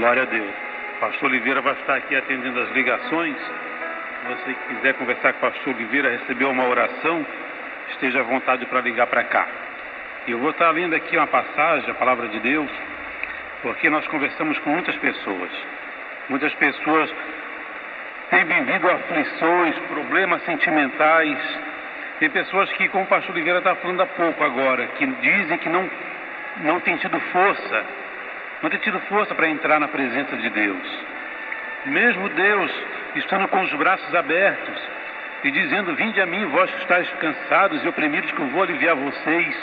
Glória a Deus. O pastor Oliveira vai estar aqui atendendo as ligações. Se você quiser conversar com o pastor Oliveira, receber uma oração, esteja à vontade para ligar para cá. Eu vou estar lendo aqui uma passagem, a palavra de Deus, porque nós conversamos com muitas pessoas. Muitas pessoas têm vivido aflições, problemas sentimentais. Tem pessoas que, como o pastor Oliveira está falando há pouco agora, que dizem que não tem tido força, para entrar na presença de Deus. Mesmo Deus estando com os braços abertos e dizendo: vinde a mim, vós que estáis cansados e oprimidos, que eu vou aliviar vocês.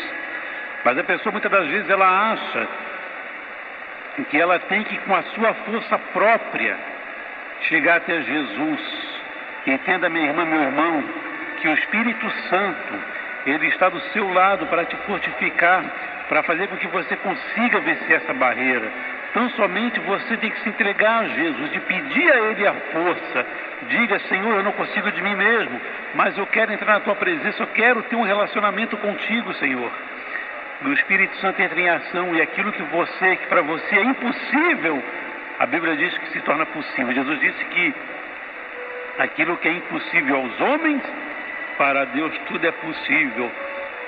Mas a pessoa muitas das vezes ela acha que ela tem que, com a sua força própria, chegar até Jesus. Entenda, minha irmã, meu irmão, que o Espírito Santo, ele está do seu lado para te fortificar, para fazer com que você consiga vencer essa barreira. Tão somente você tem que se entregar a Jesus, de pedir a Ele a força. Diga: Senhor, eu não consigo de mim mesmo, mas eu quero entrar na Tua presença, eu quero ter um relacionamento contigo, Senhor. E o Espírito Santo entra em ação, e aquilo que para você é impossível, a Bíblia diz que se torna possível. Jesus disse que aquilo que é impossível aos homens, para Deus tudo é possível.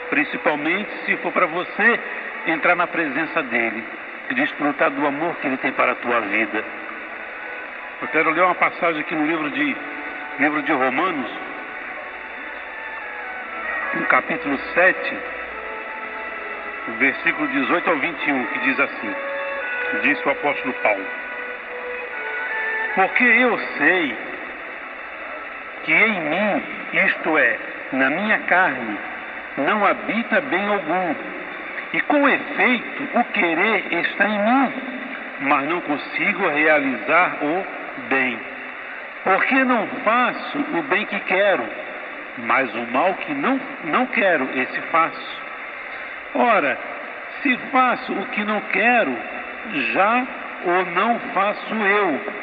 Principalmente se for para você entrar na presença dEle e desfrutar do amor que Ele tem para a tua vida. Eu quero ler uma passagem aqui no livro de Romanos, no capítulo 7, versículo 18 ao 21, que diz assim, disse o apóstolo Paulo: porque eu sei que em mim, isto é, na minha carne, não habita bem algum, e com efeito o querer está em mim, mas não consigo realizar o bem. Porque não faço o bem que quero, mas o mal que não quero, esse faço. Ora, se faço o que não quero, já o não faço eu,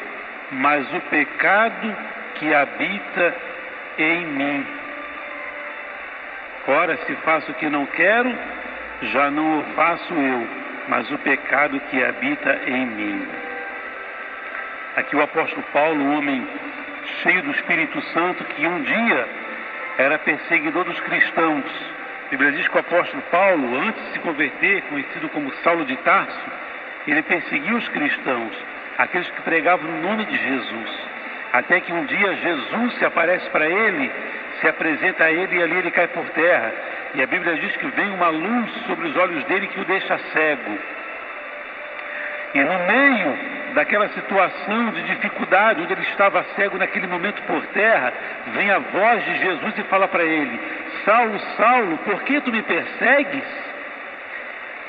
mas o pecado que habita em mim. Ora, se faço o que não quero, já não o faço eu, mas o pecado que habita em mim. Aqui o apóstolo Paulo, um homem cheio do Espírito Santo, que um dia era perseguidor dos cristãos. A Bíblia diz que o apóstolo Paulo, antes de se converter, conhecido como Saulo de Tarso, ele perseguia os cristãos, aqueles que pregavam no nome de Jesus. Até que um dia Jesus se aparece para ele, se apresenta a ele, e ali ele cai por terra. E a Bíblia diz que vem uma luz sobre os olhos dele que o deixa cego. E no meio daquela situação de dificuldade, onde ele estava cego naquele momento por terra, vem a voz de Jesus e fala para ele: Saulo, Saulo, por que tu me persegues?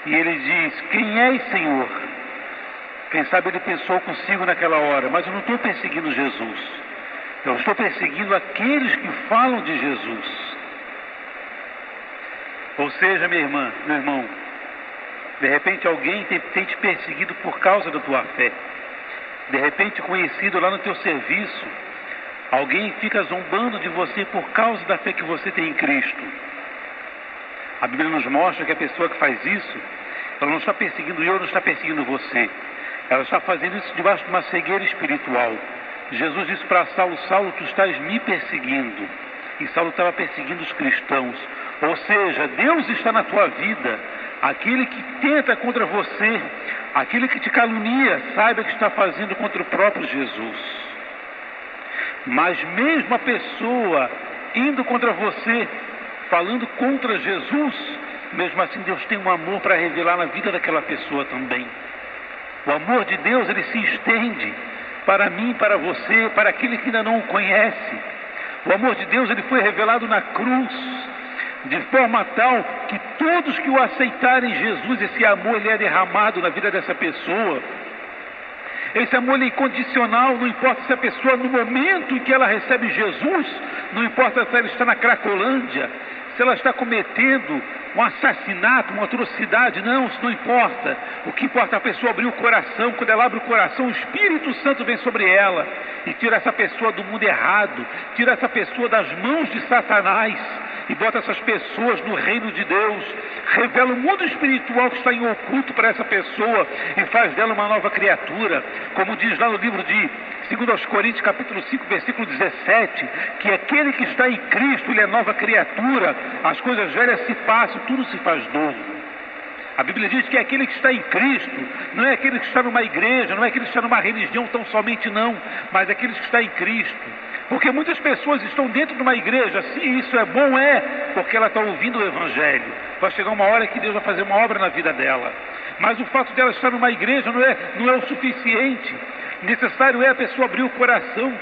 E ele diz: quem és, Senhor? Quem sabe ele pensou consigo naquela hora: mas eu não estou perseguindo Jesus, eu estou perseguindo aqueles que falam de Jesus. Ou seja, minha irmã, meu irmão, de repente alguém tem te perseguido por causa da tua fé. De repente, conhecido lá no teu serviço, alguém fica zombando de você por causa da fé que você tem em Cristo. A Bíblia nos mostra que a pessoa que faz isso, ela não está perseguindo eu, não está perseguindo você. Ela está fazendo isso debaixo de uma cegueira espiritual. Jesus disse para Saulo: Saulo, tu estás me perseguindo. E Saulo estava perseguindo os cristãos. Ou seja, Deus está na tua vida. Aquele que tenta contra você, aquele que te calunia, saiba que está fazendo contra o próprio Jesus. Mas mesmo a pessoa indo contra você, falando contra Jesus, mesmo assim Deus tem um amor para revelar na vida daquela pessoa também. O amor de Deus, ele se estende para mim, para você, para aquele que ainda não o conhece. O amor de Deus, ele foi revelado na cruz, de forma tal que todos que o aceitarem Jesus, esse amor ele é derramado na vida dessa pessoa. Esse amor é incondicional, não importa se a pessoa, no momento em que ela recebe Jesus, não importa se ela está na Cracolândia, se ela está cometendo um assassinato, uma atrocidade, não, isso não importa. O que importa é a pessoa abrir o coração. Quando ela abre o coração, o Espírito Santo vem sobre ela e tira essa pessoa do mundo errado, tira essa pessoa das mãos de Satanás e bota essas pessoas no reino de Deus, revela o mundo espiritual que está em oculto para essa pessoa e faz dela uma nova criatura, como diz lá no livro de 2 Coríntios capítulo 5, versículo 17, que aquele que está em Cristo, ele é nova criatura, as coisas velhas se passam, tudo se faz novo. A Bíblia diz que aquele que está em Cristo não é aquele que está numa igreja, não é aquele que está numa religião tão somente não, mas aquele que está em Cristo. Porque muitas pessoas estão dentro de uma igreja, sim, isso é bom, porque ela está ouvindo o Evangelho. Vai chegar uma hora que Deus vai fazer uma obra na vida dela. Mas o fato dela estar numa igreja não é o suficiente. Necessário é a pessoa abrir o coração,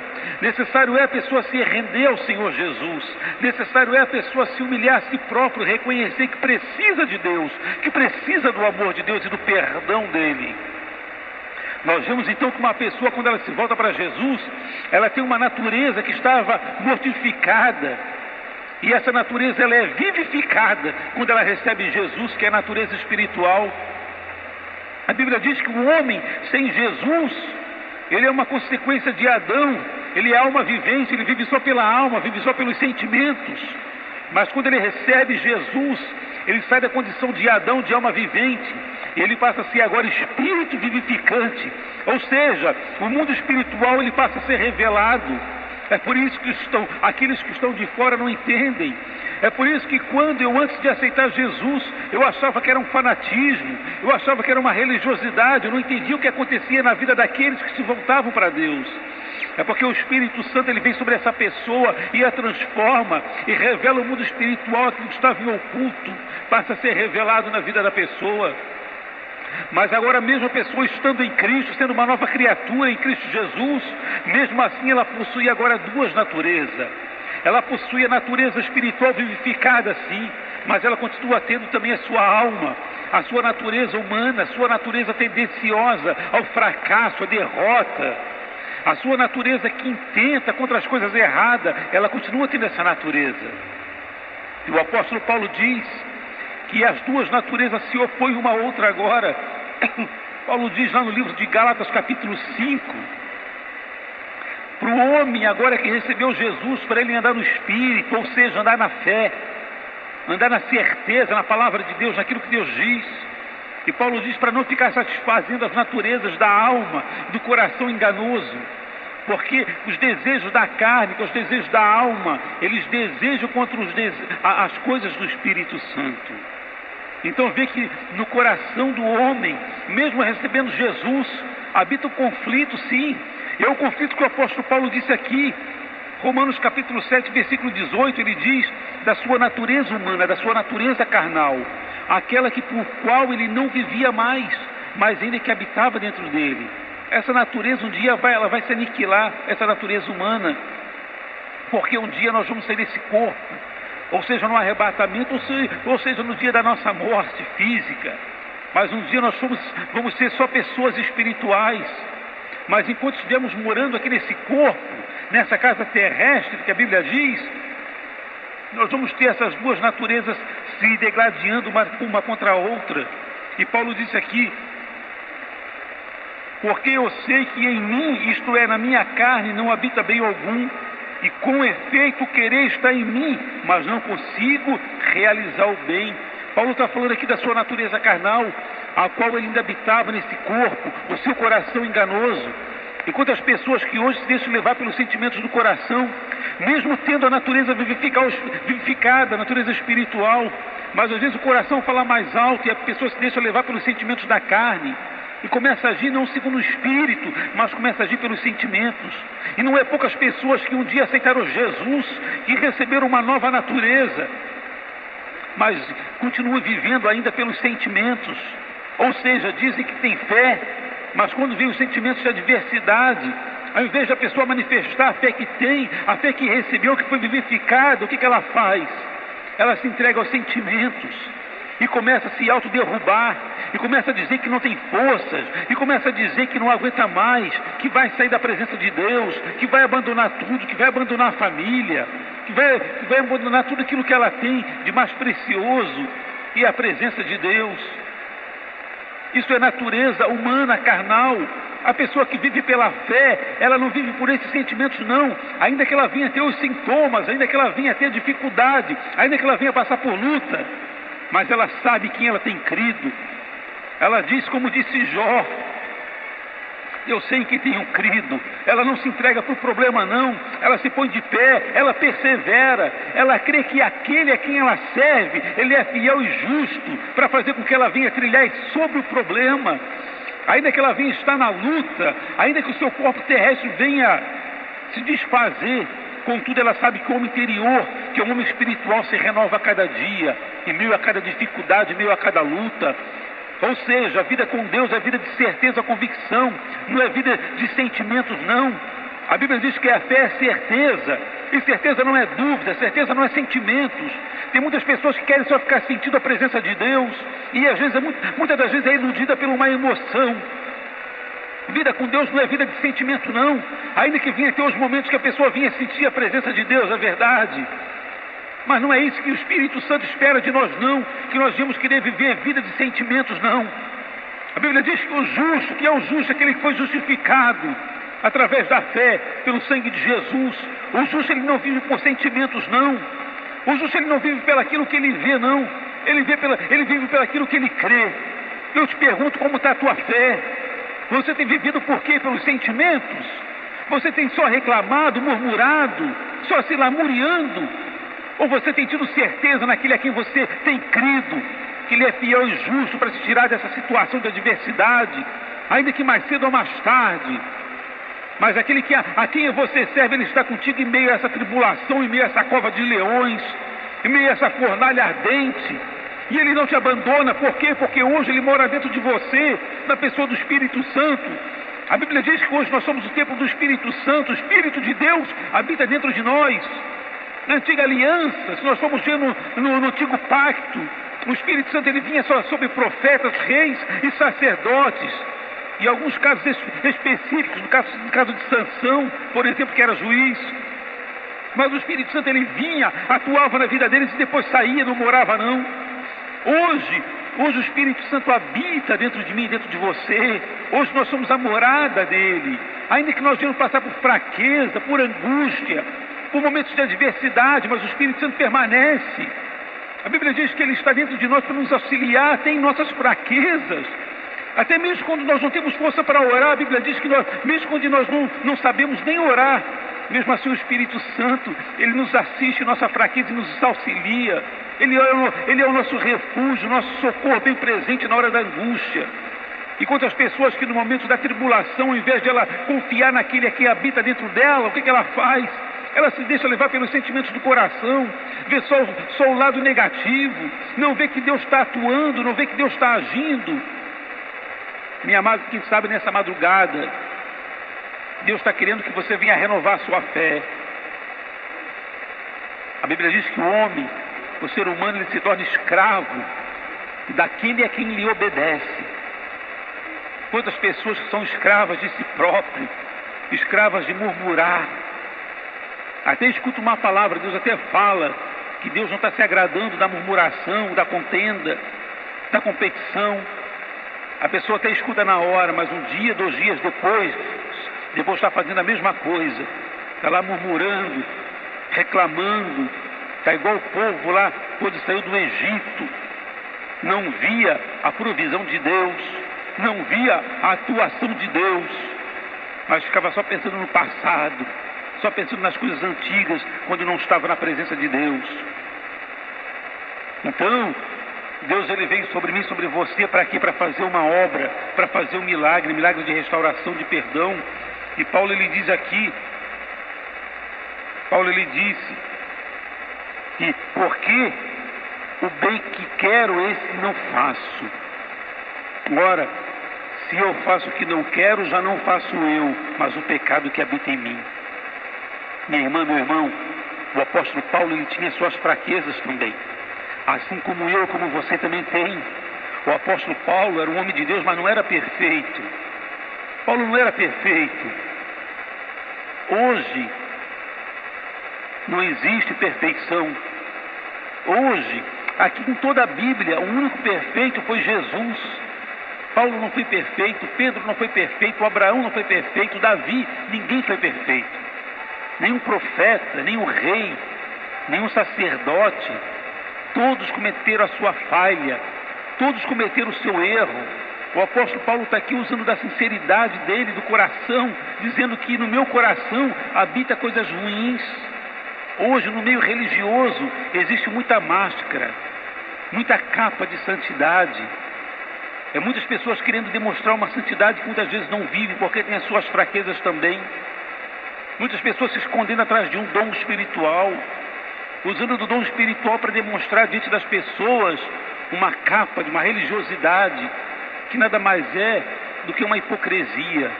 necessário é a pessoa se render ao Senhor Jesus, necessário é a pessoa se humilhar a si próprio, reconhecer que precisa de Deus, que precisa do amor de Deus e do perdão dele. Nós vemos então que uma pessoa, quando ela se volta para Jesus, ela tem uma natureza que estava mortificada, e essa natureza ela é vivificada quando ela recebe Jesus, que é a natureza espiritual. A Bíblia diz que o homem sem Jesus, ele é uma consequência de Adão, ele é alma vivente, ele vive só pela alma, vive só pelos sentimentos. Mas quando ele recebe Jesus, ele sai da condição de Adão, de alma vivente, e ele passa a ser agora espírito vivificante. Ou seja, o mundo espiritual ele passa a ser revelado. É por isso que aqueles que estão de fora não entendem. É por isso que quando eu, antes de aceitar Jesus, eu achava que era um fanatismo, eu achava que era uma religiosidade, eu não entendia o que acontecia na vida daqueles que se voltavam para Deus. É porque o Espírito Santo ele vem sobre essa pessoa e a transforma e revela o mundo espiritual, aquilo que estava em oculto, passa a ser revelado na vida da pessoa. Mas agora mesmo a pessoa estando em Cristo, sendo uma nova criatura em Cristo Jesus, mesmo assim ela possui agora duas naturezas. Ela possui a natureza espiritual vivificada, sim, mas ela continua tendo também a sua alma, a sua natureza humana, a sua natureza tendenciosa ao fracasso, à derrota, a sua natureza que intenta contra as coisas erradas, ela continua tendo essa natureza. E o apóstolo Paulo diz que as duas naturezas se opõem uma à outra agora. Paulo diz lá no livro de Gálatas capítulo 5, para o homem agora que recebeu Jesus, para ele andar no Espírito, ou seja, andar na fé, andar na certeza, na palavra de Deus, naquilo que Deus diz. E Paulo diz para não ficar satisfazendo as naturezas da alma, do coração enganoso, porque os desejos da carne, que os desejos da alma, eles desejam contra as coisas do Espírito Santo. Então vê que no coração do homem, mesmo recebendo Jesus, habita o conflito, sim. É o conflito que o apóstolo Paulo disse aqui, Romanos capítulo 7, versículo 18, ele diz da sua natureza humana, da sua natureza carnal, aquela que por qual ele não vivia mais, mas ainda que habitava dentro dele. Essa natureza um dia ela vai se aniquilar, essa natureza humana, porque um dia nós vamos sair desse corpo, ou seja, no arrebatamento, ou seja, no dia da nossa morte física. Mas um dia nós vamos ser só pessoas espirituais. Mas enquanto estivermos morando aqui nesse corpo, nessa casa terrestre que a Bíblia diz, nós vamos ter essas duas naturezas se degladiando uma contra a outra. E Paulo disse aqui: porque eu sei que em mim, isto é, na minha carne, não habita bem algum, e com efeito querer está em mim, mas não consigo realizar o bem. Paulo está falando aqui da sua natureza carnal, a qual ele ainda habitava nesse corpo, o seu coração enganoso. Enquanto as pessoas que hoje se deixam levar pelos sentimentos do coração, mesmo tendo a natureza vivificada, a natureza espiritual, mas às vezes o coração fala mais alto e a pessoa se deixa levar pelos sentimentos da carne, e começa a agir não segundo o Espírito, mas começa a agir pelos sentimentos. E não é poucas pessoas que um dia aceitaram Jesus e receberam uma nova natureza, mas continuam vivendo ainda pelos sentimentos. Ou seja, dizem que tem fé, mas quando vem os sentimentos de adversidade, ao invés da pessoa manifestar a fé que tem, a fé que recebeu, que foi vivificada, o que ela faz? Ela se entrega aos sentimentos e começa a se autoderrubar, e começa a dizer que não tem forças, e começa a dizer que não aguenta mais, que vai sair da presença de Deus, que vai abandonar tudo, que vai abandonar a família, que vai abandonar tudo aquilo que ela tem de mais precioso, e a presença de Deus. Isso é natureza humana, carnal, A pessoa que vive pela fé, ela não vive por esses sentimentos não. Ainda que ela venha ter os sintomas, ainda que ela venha ter dificuldade, ainda que ela venha passar por luta, mas ela sabe quem ela tem crido. Ela diz como disse Jó: eu sei que tenho crido. Ela não se entrega para o problema não, ela se põe de pé, ela persevera, ela crê que aquele a quem ela serve, ele é fiel e justo para fazer com que ela venha trilhar sobre o problema. Ainda que ela venha estar na luta, ainda que o seu corpo terrestre venha se desfazer, contudo ela sabe que o homem interior, que o homem espiritual se renova a cada dia, em meio a cada dificuldade, em meio a cada luta. Ou seja, a vida com Deus é vida de certeza, convicção, não é vida de sentimentos não. A Bíblia diz que a fé é certeza, e certeza não é dúvida, certeza não é sentimentos. Tem muitas pessoas que querem só ficar sentindo a presença de Deus, e às vezes, muitas das vezes é iludida por uma emoção. Vida com Deus não é vida de sentimento não, ainda que venha ter os momentos que a pessoa vinha sentir a presença de Deus, é verdade. Mas não é isso que o Espírito Santo espera de nós não, que nós devemos querer viver vida de sentimentos não. A Bíblia diz que o justo, que é o justo, aquele que foi justificado através da fé, pelo sangue de Jesus. O justo ele não vive por sentimentos não. O justo ele não vive pelaquilo que ele vê não. Ele vive pelaquilo que ele crê. Eu te pergunto, como está a tua fé? Você tem vivido por quê? Pelos sentimentos? Você tem só reclamado, murmurado, só se lamuriando? Ou você tem tido certeza naquele a quem você tem crido, que ele é fiel e justo para te tirar dessa situação de adversidade, ainda que mais cedo ou mais tarde? Mas aquele a quem você serve, ele está contigo em meio a essa tribulação, em meio a essa cova de leões, em meio a essa fornalha ardente. E ele não te abandona, por quê? Porque hoje ele mora dentro de você, na pessoa do Espírito Santo. A Bíblia diz que hoje nós somos o templo do Espírito Santo, o Espírito de Deus habita dentro de nós. Na antiga aliança, se nós formos ver no antigo pacto, o Espírito Santo ele vinha só sobre profetas, reis e sacerdotes. Em alguns casos específicos, no caso de Sansão, por exemplo, que era juiz. Mas o Espírito Santo ele vinha, atuava na vida deles e depois saía, não morava não. Hoje o Espírito Santo habita dentro de mim, dentro de você. Hoje nós somos a morada dele. Ainda que nós venhamos passar por fraqueza, por angústia, por momentos de adversidade, mas o Espírito Santo permanece. A Bíblia diz que ele está dentro de nós para nos auxiliar até em nossas fraquezas. Até mesmo quando nós não temos força para orar, a Bíblia diz que mesmo quando nós não sabemos nem orar, mesmo assim o Espírito Santo, ele nos assiste em nossa fraqueza e nos auxilia. Ele é o nosso refúgio, o nosso socorro bem presente na hora da angústia. E quantas pessoas que no momento da tribulação, ao invés de ela confiar naquele que habita dentro dela, o que ela faz? Ela se deixa levar pelos sentimentos do coração, vê só o lado negativo, não vê que Deus está atuando, não vê que Deus está agindo. Minha amada, quem sabe nessa madrugada, Deus está querendo que você venha renovar a sua fé. A Bíblia diz que o homem, o ser humano, ele se torna escravo daquele a quem lhe obedece. Quantas pessoas que são escravas de si próprio, escravas de murmurar. Até escuta uma palavra, Deus até fala que Deus não está se agradando da murmuração, da contenda, da competição. A pessoa até escuta na hora, mas um dia, 2 dias depois está fazendo a mesma coisa. Está lá murmurando, reclamando. Está igual o povo lá quando saiu do Egito. Não via a provisão de Deus, não via a atuação de Deus, mas ficava só pensando no passado, só pensando nas coisas antigas, quando não estava na presença de Deus. Então, Deus ele veio sobre mim, sobre você, para quê? Para fazer uma obra, para fazer um milagre de restauração, de perdão. E Paulo ele diz aqui, ele disse que porque o bem que quero, esse não faço. Ora, se eu faço o que não quero, já não faço eu, mas o pecado que habita em mim. Minha irmã, meu irmão, o apóstolo Paulo ele tinha suas fraquezas também. Assim como eu, como você também tem. O apóstolo Paulo era um homem de Deus, mas não era perfeito. Paulo não era perfeito. Hoje, não existe perfeição. Hoje, aqui em toda a Bíblia, o único perfeito foi Jesus. Paulo não foi perfeito, Pedro não foi perfeito, Abraão não foi perfeito, Davi, ninguém foi perfeito. Nenhum profeta, nenhum rei, nenhum sacerdote. Todos cometeram a sua falha, todos cometeram o seu erro. O apóstolo Paulo está aqui usando da sinceridade dele, do coração, dizendo que no meu coração habita coisas ruins. Hoje, no meio religioso, existe muita máscara, muita capa de santidade. Muitas pessoas querendo demonstrar uma santidade que muitas vezes não vivem, porque tem as suas fraquezas também. Muitas pessoas se escondendo atrás de um dom espiritual, usando do dom espiritual para demonstrar diante das pessoas uma capa de uma religiosidade que nada mais é do que uma hipocrisia.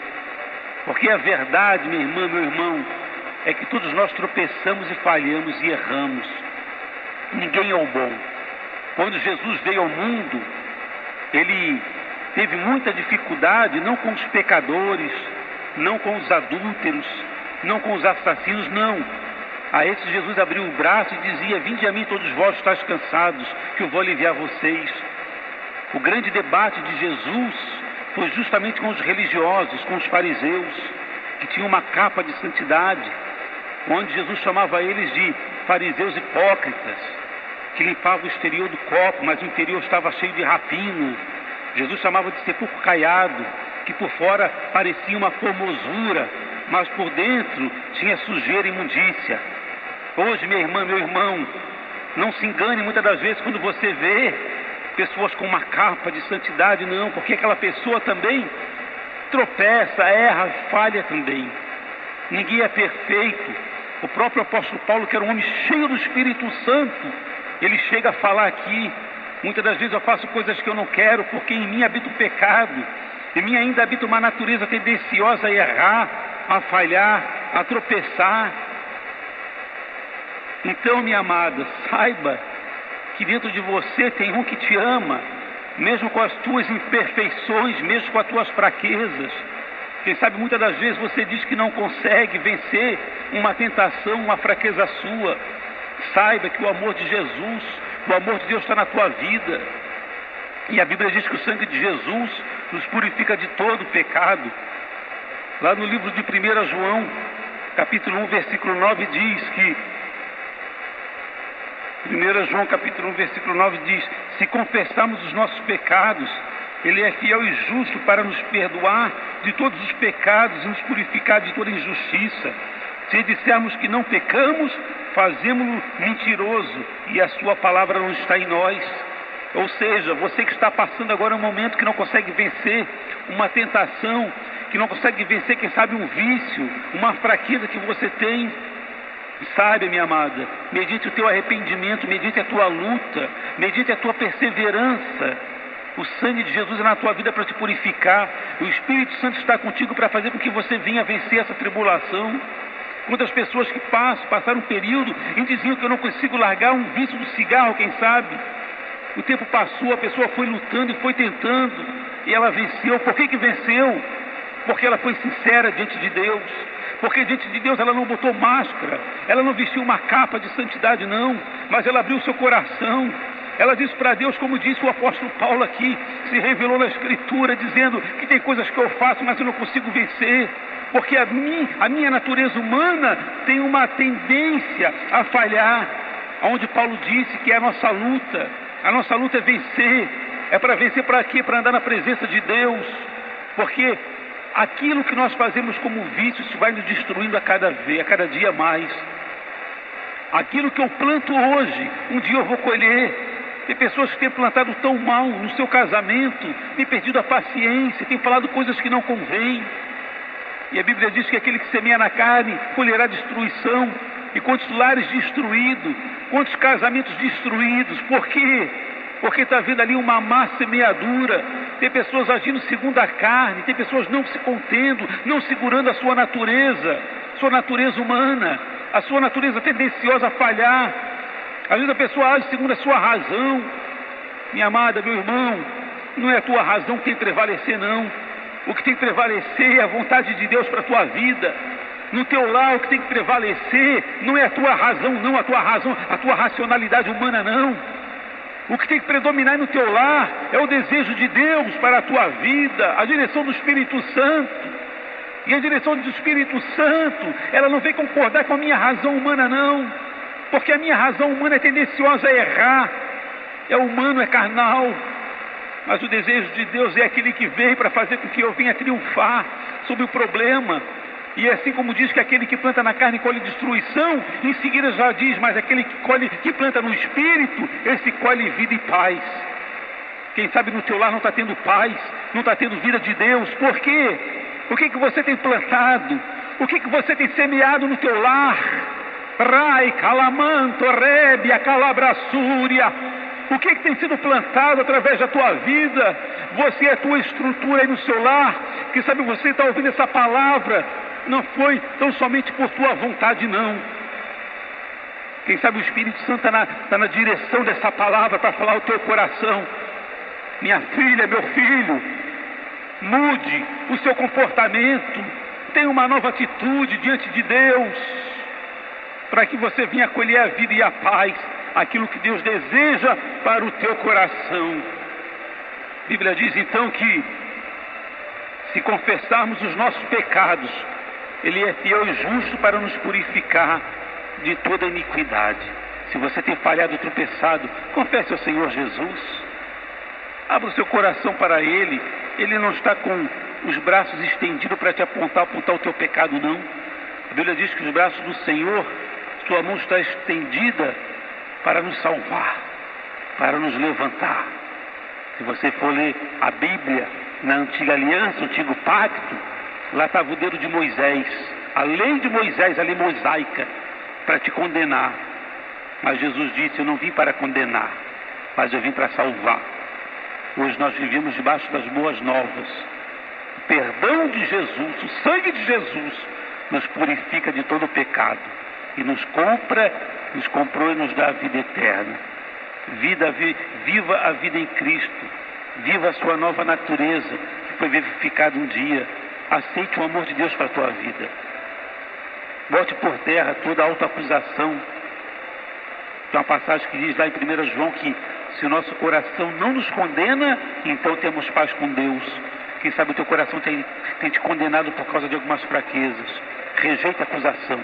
Porque a verdade, minha irmã, meu irmão, é que todos nós tropeçamos e falhamos e erramos. Ninguém é o bom. Quando Jesus veio ao mundo, ele teve muita dificuldade, não com os pecadores, não com os adúlteros, não com os assassinos, não. A esses Jesus abriu o braço e dizia: vinde a mim todos vós estáis cansados, que eu vou aliviar vocês. O grande debate de Jesus foi justamente com os religiosos, com os fariseus, que tinham uma capa de santidade, onde Jesus chamava eles de fariseus hipócritas, que limpavam o exterior do copo, mas o interior estava cheio de rapina. Jesus chamava de sepulcro caiado, que por fora parecia uma formosura, mas por dentro tinha sujeira e imundícia. Hoje, minha irmã, meu irmão, não se engane muitas das vezes quando você vê pessoas com uma capa de santidade, não, porque aquela pessoa também tropeça, erra, falha também. Ninguém é perfeito. O próprio apóstolo Paulo, que era um homem cheio do Espírito Santo, ele chega a falar aqui: muitas das vezes eu faço coisas que eu não quero, porque em mim habita o pecado, em mim ainda habita uma natureza tendenciosa a errar, a falhar, a tropeçar. Então, minha amada, saiba que dentro de você tem um que te ama, mesmo com as tuas imperfeições, mesmo com as tuas fraquezas. Quem sabe muitas das vezes você diz que não consegue vencer uma tentação, uma fraqueza sua. Saiba que o amor de Jesus, o amor de Deus está na tua vida. E a Bíblia diz que o sangue de Jesus nos purifica de todo pecado. Lá no livro de 1 João, capítulo 1, versículo 9, diz que 1 João capítulo 1, versículo 9 diz: se confessarmos os nossos pecados, Ele é fiel e justo para nos perdoar de todos os pecados e nos purificar de toda injustiça. Se dissermos que não pecamos, fazemos-lo mentiroso e a sua palavra não está em nós. Ou seja, você que está passando agora um momento que não consegue vencer uma tentação, que não consegue vencer, quem sabe, um vício, uma fraqueza que você tem, sabe, minha amada, medite o teu arrependimento, medite a tua luta, medite a tua perseverança. O sangue de Jesus é na tua vida para te purificar. O Espírito Santo está contigo para fazer com que você venha vencer essa tribulação. Quantas pessoas que passaram um período e diziam que eu não consigo largar um vício do cigarro, quem sabe? O tempo passou, a pessoa foi lutando e foi tentando, e ela venceu. Por que venceu? Porque ela foi sincera diante de Deus. Porque diante de Deus ela não botou máscara, ela não vestiu uma capa de santidade, não, mas ela abriu o seu coração. Ela disse para Deus, como disse o apóstolo Paulo aqui, se revelou na Escritura, dizendo que tem coisas que eu faço, mas eu não consigo vencer, porque a minha natureza humana tem uma tendência a falhar. Onde Paulo disse que é a nossa luta é vencer. É para vencer para quê? Para andar na presença de Deus, porque aquilo que nós fazemos como vício, isso vai nos destruindo a cada dia mais. Aquilo que eu planto hoje, um dia eu vou colher. Tem pessoas que têm plantado tão mal no seu casamento, têm perdido a paciência, têm falado coisas que não convêm. E a Bíblia diz que aquele que semeia na carne colherá destruição. E quantos lares destruídos, quantos casamentos destruídos. Por quê? Porque está vendo ali uma má semeadura. Tem pessoas agindo segundo a carne, tem pessoas não se contendo, não segurando a sua natureza humana, a sua natureza tendenciosa a falhar. Às vezes a pessoa age segundo a sua razão. Minha amada, meu irmão, não é a tua razão que tem que prevalecer, não. O que tem que prevalecer é a vontade de Deus para a tua vida. No teu lar, o que tem que prevalecer não é a tua razão, não, a tua racionalidade humana, não. O que tem que predominar no teu lar é o desejo de Deus para a tua vida, a direção do Espírito Santo. E a direção do Espírito Santo, ela não vem concordar com a minha razão humana, não. Porque a minha razão humana é tendenciosa a errar. É humano, é carnal. Mas o desejo de Deus é aquele que veio para fazer com que eu venha triunfar sobre o problema. E assim como diz que aquele que planta na carne colhe destruição, em seguida já diz, mas aquele que planta no Espírito, esse colhe vida e paz. Quem sabe no teu lar não está tendo paz, não está tendo vida de Deus. Por quê? O que você tem plantado? O que você tem semeado no teu lar? Rai, calamanto, rébia, calabrassúria. O que tem sido plantado através da tua vida? Você é a tua estrutura aí no seu lar. Quem sabe você está ouvindo essa palavra, não foi tão somente por tua vontade, não. Quem sabe o Espírito Santo está na direção dessa palavra para falar ao teu coração. Minha filha, meu filho, mude o seu comportamento, tenha uma nova atitude diante de Deus, para que você venha colher a vida e a paz, aquilo que Deus deseja para o teu coração. A Bíblia diz então que se confessarmos os nossos pecados, Ele é fiel e justo para nos purificar de toda iniquidade. Se você tem falhado e tropeçado, confesse ao Senhor Jesus. Abra o seu coração para Ele. Ele não está com os braços estendidos para te apontar o teu pecado, não. A Bíblia diz que os braços do Senhor, sua mão está estendida para nos salvar, para nos levantar. Se você for ler a Bíblia na antiga aliança, o antigo pacto, lá estava o dedo de Moisés, a lei de Moisés, a lei mosaica, para te condenar. Mas Jesus disse: eu não vim para condenar, mas eu vim para salvar. Hoje nós vivemos debaixo das boas novas. O perdão de Jesus, o sangue de Jesus, nos purifica de todo o pecado e nos comprou e nos dá a vida eterna. Viva a vida em Cristo, viva a sua nova natureza, que foi vivificada um dia. Aceite o amor de Deus para a tua vida. Bote por terra toda autoacusação. Tem uma passagem que diz lá em 1 João que se o nosso coração não nos condena, então temos paz com Deus. Quem sabe o teu coração tem te condenado por causa de algumas fraquezas. Rejeita a acusação.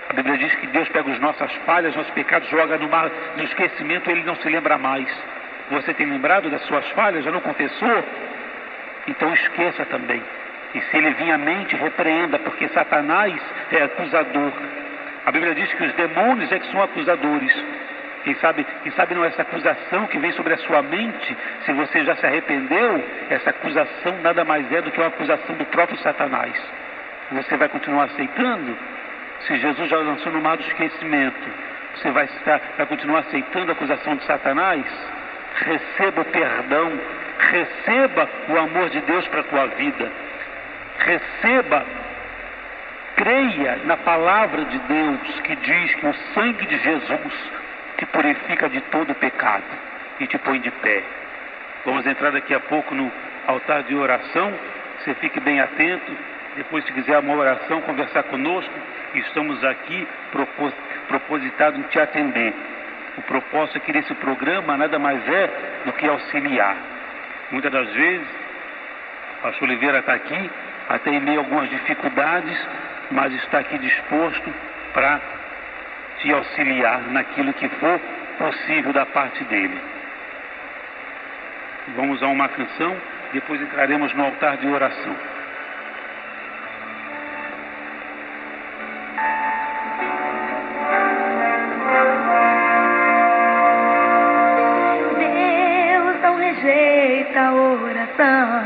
A Bíblia diz que Deus pega as nossas falhas, nossos pecados, joga no esquecimento, Ele não se lembra mais. Você tem lembrado das suas falhas? Já não confessou? Então esqueça também. E se ele vir à mente, repreenda, porque Satanás é acusador. A Bíblia diz que os demônios é que são acusadores. Quem sabe não é essa acusação que vem sobre a sua mente, se você já se arrependeu, essa acusação nada mais é do que uma acusação do próprio Satanás. Você vai continuar aceitando? Se Jesus já lançou no mar do esquecimento, você vai continuar aceitando a acusação de Satanás? Receba o perdão, receba o amor de Deus para a tua vida, receba, creia na palavra de Deus que diz que o sangue de Jesus te purifica de todo o pecado e te põe de pé. Vamos entrar daqui a pouco no altar de oração. Você fique bem atento. Depois, se quiser uma oração, conversar conosco, estamos aqui propositados em te atender. O propósito aqui desse programa nada mais é do que auxiliar. Muitas das vezes, o pastor Oliveira está aqui, até em meio a algumas dificuldades, mas está aqui disposto para te auxiliar naquilo que for possível da parte dele. Vamos a uma canção, depois entraremos no altar de oração. Deus não rejeita a oração.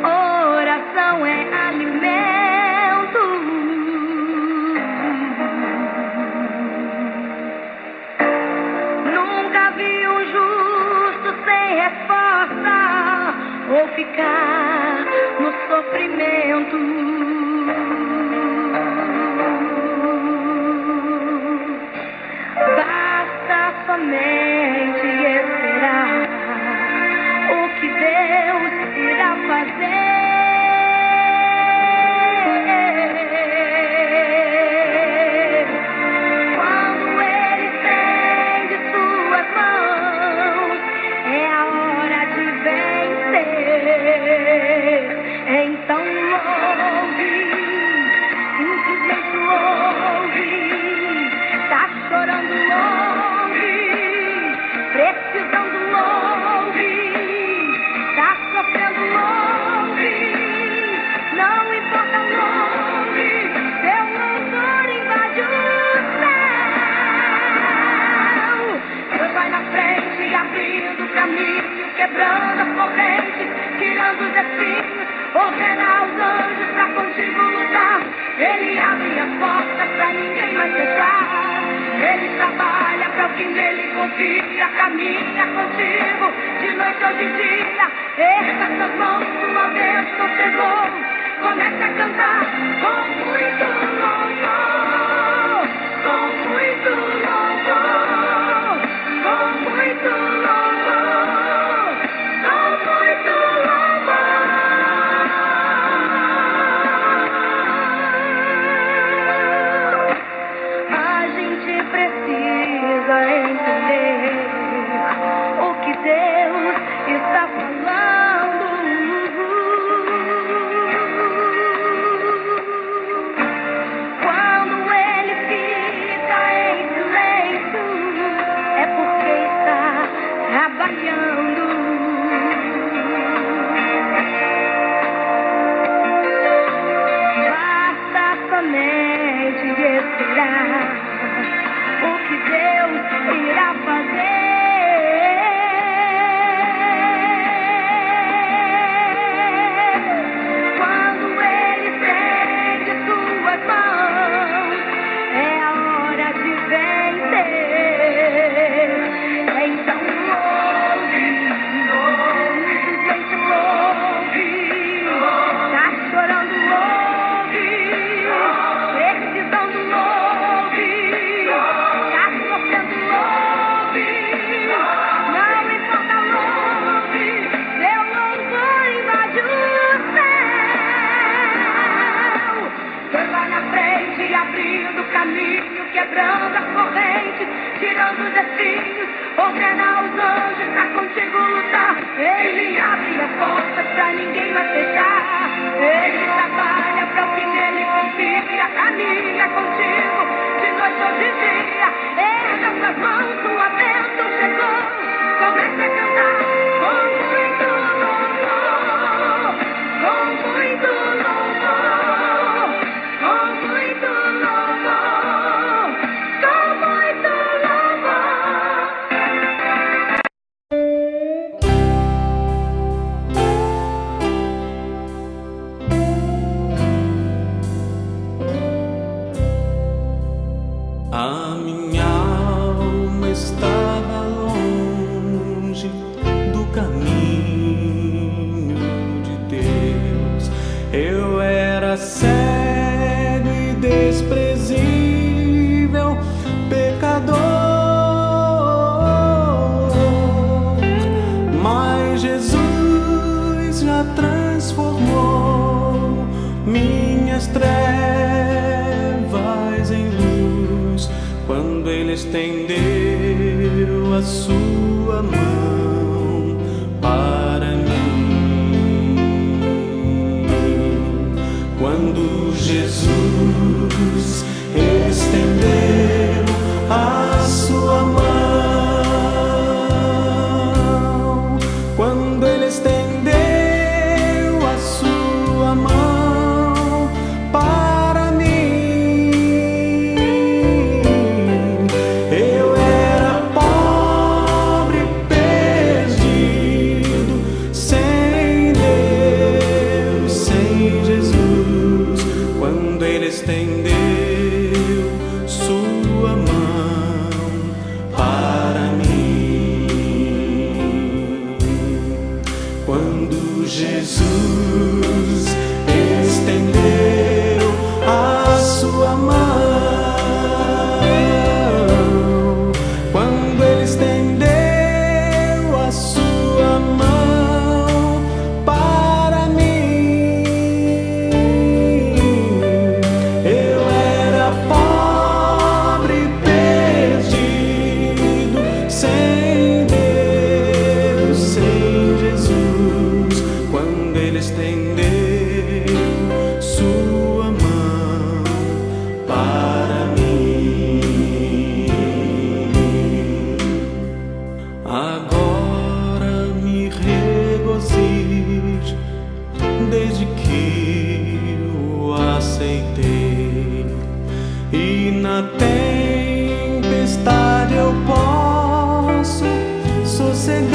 Oração é alimento. Nunca vi um justo sem resposta ou ficar tirando os espinhos, ordena aos anjos pra contigo lutar. Ele abre as portas pra ninguém mais fechar. Ele trabalha pra o que nele confia, caminha contigo de noite ou de dia. Erga suas mãos, sua bênção chegou. Comece a cantar com muito louvor, com muito louvor, com muito louvor, com muito louvor. A gente precisa entender o que Deus está falando. Quando Ele fica em silêncio, é porque está trabalhando. Basta somente esperar o que Deus irá fazer. Quando Ele estende suas mãos, é a hora de vencer. Então ouve, simplesmente ouve. Tá chorando, ouve. Precisando, ouve. Tá sofrendo, ouve. Não importa, ouve. Seu louvor invade o céu. Deus vai na frente, abrindo o caminho, quebrando as correntes, tirando os espinhos, ordena aos anjos pra contigo lutar. Ele abre as portas pra ninguém mais fechar. Ele trabalha pra o que nele confia, caminha contigo de noite ou de dia. Erga suas mãos, sua bênção chegou. Comece a cantar com muito louvor, com muito louvor, com muito louvor, com muito louvor. A minha alma estava longe do caminho de Deus. Eu era cego e desprezível, pecador. Mas Jesus já transformou minhas trevas em luz, quando Ele estendeu a sua mão para mim. Quando Jesus estendeu a sua mão, quando Ele estendeu a sua mão para mim, eu era pobre, perdido, sem Deus, sem Jesus. Quando Ele estendeu sua mão para mim, quando Jesus estendeu a sua mão, quando Ele estendeu a sua mão para mim, eu era pobre, perdido, sem Deus, sem Jesus. Quando Ele estendeu sua mão para mim, agora me regozijo desde que o aceitei, e na tempestade eu posso sossegar,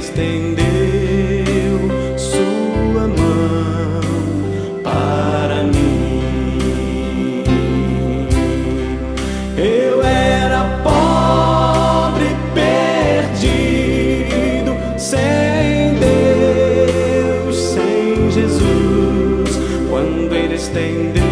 estendeu sua mão para mim. Eu era pobre, perdido, sem Deus, sem Jesus, quando Ele estendeu